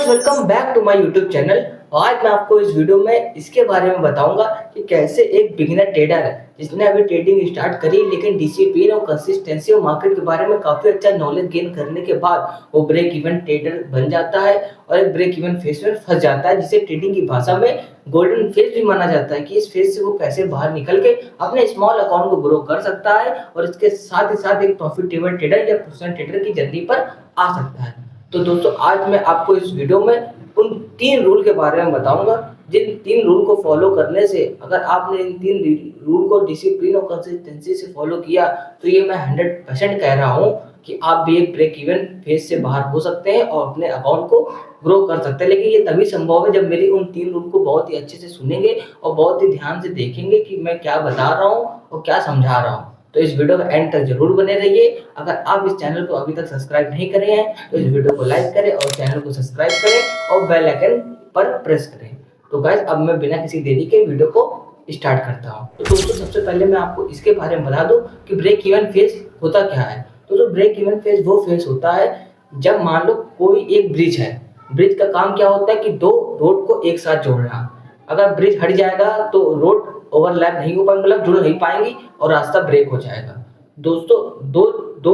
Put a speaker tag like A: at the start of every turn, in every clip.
A: Guys, welcome back to my YouTube channel. आज मैं आपको इस वीडियो में इसके बारे में बताऊंगा कि कैसे एक बिगिनर ट्रेडर है जिसने अभी ट्रेडिंग स्टार्ट करी लेकिन डिसिप्लिन और कंसिस्टेंसी और मार्केट के बारे में काफी अच्छा नॉलेज गेन करने के बाद वो ब्रेक इवन ट्रेडर बन जाता है और एक ब्रेक इवन फेज में फंस जाता है, जिसे ट्रेडिंग की भाषा में गोल्डन फेज भी माना जाता है कि इस फेज से वो कैसे बाहर निकल के अपने स्मॉल अकाउंट को ग्रो कर सकता है और इसके साथ ही साथ एक प्रॉफिटेबल ट्रेडर या प्रोफेशनल ट्रेडर की जर्नी पर आ सकता है। तो दोस्तों, आज मैं आपको इस वीडियो में उन 3 रूल के बारे में बताऊंगा जिन 3 रूल को फॉलो करने से अगर आपने इन 3 रूल को डिसिप्लिन और कंसिस्टेंसी से फॉलो किया तो ये मैं 100% कह रहा हूँ कि आप भी एक ब्रेक इवन फेज से बाहर हो सकते हैं और अपने अकाउंट को ग्रो कर सकते हैं। लेकिन ये तभी संभव है जब मेरी उन 3 रूल को बहुत ही अच्छे से सुनेंगे और बहुत ही ध्यान से देखेंगे कि मैं क्या बता रहा हूँ और क्या समझा रहा हूँ। तो इस वीडियो में एंड तक जरूर बने रहिए। अगर आप इस चैनल को अभी तक सब्सक्राइब नहीं करे हैं तो इस वीडियो को लाइक करें और चैनल को सब्सक्राइब करें और बेल आइकन पर प्रेस करें। तो गाइस, अब मैं बिना किसी देरी के वीडियो को स्टार्ट करता हूँ। तो दोस्तों, सबसे पहले मैं आपको इसके बारे में बता दूं कि ब्रेक इवन फेज होता क्या है। तो जो ब्रेक इवन फेज वो फेज होता है जब मान लो कोई एक ब्रिज है। ब्रिज का काम क्या होता है कि 2 रोड को एक साथ जोड़ना। अगर ब्रिज हट जाएगा तो रोड ओवरलैप नहीं हो पाएंगे, मतलब जुड़ नहीं पाएंगी और रास्ता ब्रेक हो जाएगा। दोस्तों, दो दो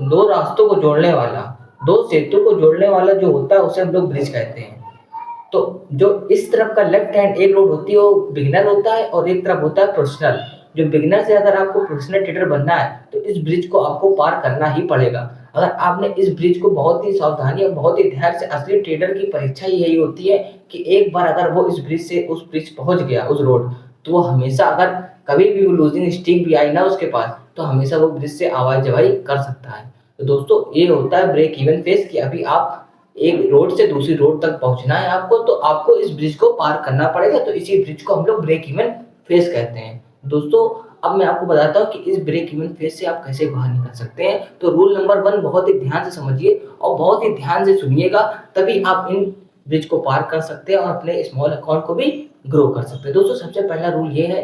A: दो रास्तों को जोड़ने वाला, 2 सेतु को जोड़ने वाला जो होता है उसे हम लोग ब्रिज कहते हैं। तो जो इस तरफ का लेफ्ट हैंड एक रोड होती है वो बिगिनर होता है और एक तरफ होता है प्रोफेशनल। जो बिगिनर से अगर आपको प्रोफेशनल ट्रेडर बनना है तो इस ब्रिज को आपको पार करना ही पड़ेगा। अगर आपने इस ब्रिज को बहुत ही सावधानी और बहुत ही धैर्य से, असली ट्रेडर की परीक्षा ही यही होती है कि एक बार अगर वो इस ब्रिज से उस ब्रिज पहुंच गया उस रोड, तो वो हमेशा, अगर कभी भी वो लूजिंग स्ट्रीक भी आई ना उसके पास, तो हमेशा वो ब्रिज से आवाज जवाई कर सकता है। तो दोस्तों, ये होता है ब्रेक इवन फेज कि अभी आप एक रोड से दूसरी रोड तक पहुंचना है आपको, तो आपको इस ब्रिज को पार करना पड़ेगा। तो इसी ब्रिज को हम लोग ब्रेक इवन फेज कहते हैं। दोस्तों, अब मैं आपको बताता हूँ कि इस ब्रेक इवन फेज से आप कैसे बाहर निकल सकते हैं। तो रूल नंबर 1 बहुत ही ध्यान से समझिए और बहुत ही ध्यान से सुनिएगा, तभी आप इन ब्रिज को पार कर सकते हैं और अपने स्मॉल अकाउंट को भी ग्रो कर सकते हैं। दोस्तों, सबसे पहला रूल ये है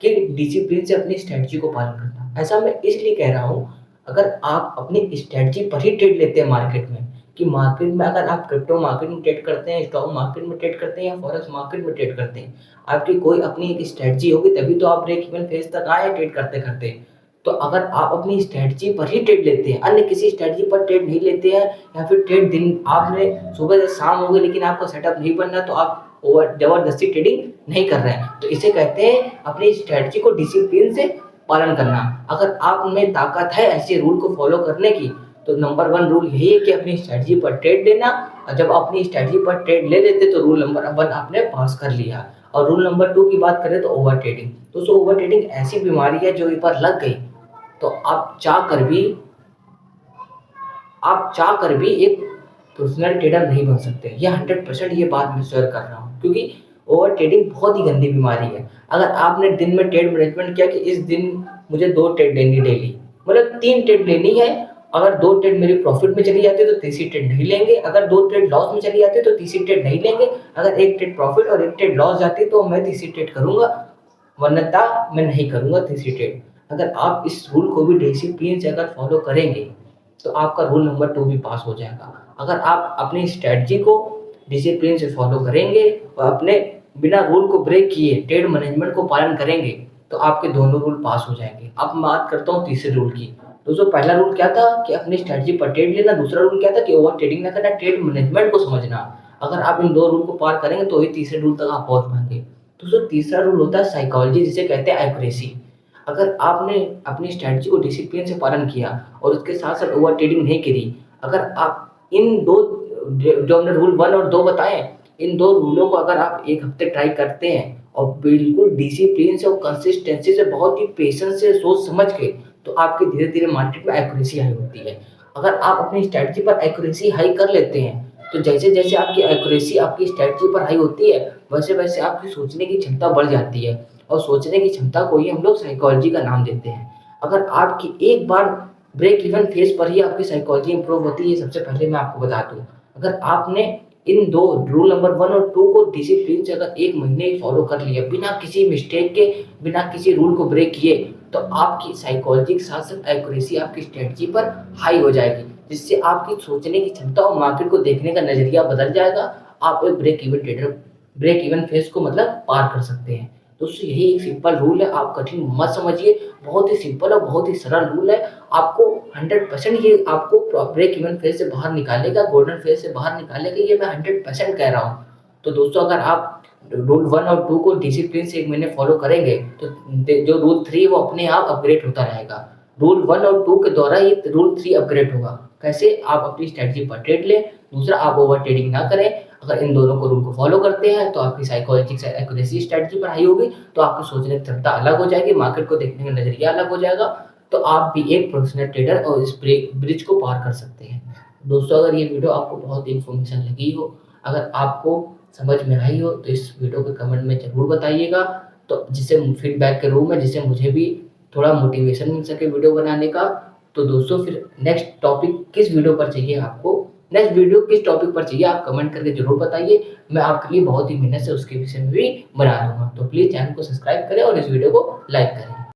A: कि डिसिप्लिन से अपनी स्ट्रेटजी को पालन करना। ऐसा मैं इसलिए कह रहा हूँ, अगर आप अपनी स्ट्रेटजी पर ही ट्रेड लेते हैं मार्केट में, कि मार्केट में अगर आप क्रिप्टो मार्केट में ट्रेड करते हैं, स्टॉक मार्केट में ट्रेड करते हैं या फॉरेक्स मार्केट में ट्रेड करते हैं, आपकी कोई अपनी एक स्ट्रेटजी होगी तभी तो आप ब्रेक इवन फेज तक आए ट्रेड करते करते। तो अगर आप अपनी स्ट्रेटजी पर ही ट्रेड लेते हैं, अन्य किसी स्ट्रेटजी पर ट्रेड नहीं लेते हैं, या फिर ट्रेड दिन आपने सुबह से शाम हो गई लेकिन आपका सेटअप नहीं बनना, तो आप ओवर जबरदस्ती ट्रेडिंग नहीं कर रहे हैं। तो इसे कहते हैं अपनी स्ट्रेटजी को डिसिप्लिन से पालन करना। अगर आप में ताकत है ऐसे रूल को फॉलो करने की, तो नंबर 1 रूल यही है कि अपनी स्ट्रेटजी पर ट्रेड लेना। और जब अपनी स्ट्रेटजी पर ट्रेड ले लेते तो रूल नंबर 1 आपने पास कर लिया। और रूल नंबर 2 की बात करें तो ओवर ट्रेडिंग। दोस्तों, ओवर ट्रेडिंग ऐसी बीमारी है जो एक बार लग गई तो आप चाह कर भी एक प्रोफेशनल ट्रेडर नहीं बन सकते। ये 100% ये बात मैं शेयर कर रहा हूँ, क्योंकि ओवर ट्रेडिंग बहुत ही गंदी बीमारी है। अगर आपने दिन में ट्रेड मैनेजमेंट किया कि इस दिन मुझे 2 ट्रेड लेनी डेली, मतलब 3 ट्रेड लेनी है। अगर 2 ट्रेड मेरी प्रॉफिट में चली जाती है तो तीसरी ट्रेड नहीं लेंगे। अगर 2 ट्रेड लॉस में चली जाती है तो तीसरी ट्रेड नहीं लेंगे। अगर 1 ट्रेड प्रॉफिट और 1 ट्रेड लॉस जाती है तो मैं तीसरी ट्रेड करूंगा, वरना मैं नहीं करूंगा तीसरी ट्रेड। अगर आप इस रूल को भी डिसिप्लिन से अगर फॉलो करेंगे तो आपका रूल नंबर 2 भी पास हो जाएगा। अगर आप अपनी स्ट्रेटजी को डिसिप्लिन से फॉलो करेंगे और अपने बिना रूल को ब्रेक किए ट्रेड मैनेजमेंट को पालन करेंगे तो आपके दोनों रूल पास हो जाएंगे। अब मैं बात करता हूँ तीसरे रूल की। दोस्तों, पहला रूल क्या था कि अपनी स्ट्रेटजी पर ट्रेड लेना। दूसरा रूल क्या था कि ओवर ट्रेडिंग ना करना, ट्रेड मैनेजमेंट को समझना। अगर आप इन 2 रूल को पार करेंगे तो ही तीसरे रूल तक आप पहुंच पाएंगे। दोस्तों, तीसरा रूल होता है साइकोलॉजी, जिसे कहते हैं एक्यूरेसी। अगर आपने अपनी स्ट्रेटजी को डिसिप्लिन से पालन किया और उसके साथ साथ ओवर ट्रेडिंग नहीं करी, अगर आप इन 2 जो हमने रूल 1 और 2 बताए, इन 2 रूलों को अगर आप 1 हफ्ते ट्राई करते हैं और बिल्कुल डिसिप्लिन से और कंसिस्टेंसी से, बहुत ही पेशेंस से, सोच समझ के, तो आपकी धीरे धीरे मार्केट में एक्यूरेसी हाई होती है। अगर आप अपनी स्ट्रेटजी पर एक्यूरेसी हाई कर लेते हैं तो जैसे जैसे आपकी एक्यूरेसी आपकी स्ट्रेटजी पर हाई होती है वैसे वैसे आपकी सोचने की क्षमता बढ़ जाती है। और सोचने की क्षमता को ही हम लोग साइकोलॉजी का नाम देते हैं। अगर आपकी एक बार ब्रेक इवन फेज पर ही आपकी साइकोलॉजी इंप्रूव होती है, सबसे पहले मैं आपको बता दूं, अगर आपने इन 2 रूल नंबर 1 और 2 को डिसिप्लिन से अगर 1 महीने फॉलो कर लिया बिना किसी मिस्टेक के, बिना किसी रूल को ब्रेक किए, तो आपकी साइकोलॉजी के साथ साथ एक्यूरेसी आपकी स्ट्रेटजी पर हाई हो जाएगी, जिससे आपकी सोचने की क्षमता और मार्केट को देखने का नजरिया बदल जाएगा। आप एक ब्रेक इवन फेज को मतलब पार कर सकते हैं। दोस्तों यही एक सिंपल रूल है, आप कठिन मत समझिए, बहुत ही सिंपल और बहुत ही सरल रूल है। आपको 100% ये आपको ब्रेक इवन फेज से बाहर निकालेगा, गोल्डन फेज से बाहर निकालेगा, ये मैं 100% कह रहा हूँ। तो दोस्तों अगर आप रूल 1 और 2 को डिसिप्लिन से 1 महीने फॉलो करेंगे तो जो रूल 3 वो अपने आप अपग्रेड होता रहेगा। रूल 1 और 2 के द्वारा ये रूल 3 अपग्रेड होगा। कैसे? आप अपनी स्ट्रेटजी पर ट्रेड लें, दूसरा आप ओवर ट्रेडिंग ना करें। अगर इन दोनों को रूल को फॉलो करते हैं तो आपकी साइकोलॉजिकल एक्यूरेसी स्ट्रेटजी पर हाई होगी, तो आपकी सोचने की क्षमता अलग हो जाएगी, मार्केट को देखने का नजरिया अलग हो जाएगा, तो आप भी एक प्रोफेशनल ट्रेडर और इस ब्रिज को पार कर सकते हैं। दोस्तों अगर ये वीडियो आपको बहुत इन्फॉर्मेशन लगी हो, अगर आपको समझ में आई हो तो इस वीडियो को कमेंट में ज़रूर बताइएगा, तो जिससे फीडबैक के रूप में जिससे मुझे भी थोड़ा मोटिवेशन मिल सके वीडियो बनाने का। तो दोस्तों फिर नेक्स्ट टॉपिक किस वीडियो पर चाहिए आपको, नेक्स्ट वीडियो किस टॉपिक पर चाहिए आप कमेंट करके ज़रूर बताइए। मैं आपके लिए बहुत ही मेहनत से उसके विषय में भी बना दूँगा। तो प्लीज़ चैनल को सब्सक्राइब करें और इस वीडियो को लाइक करें।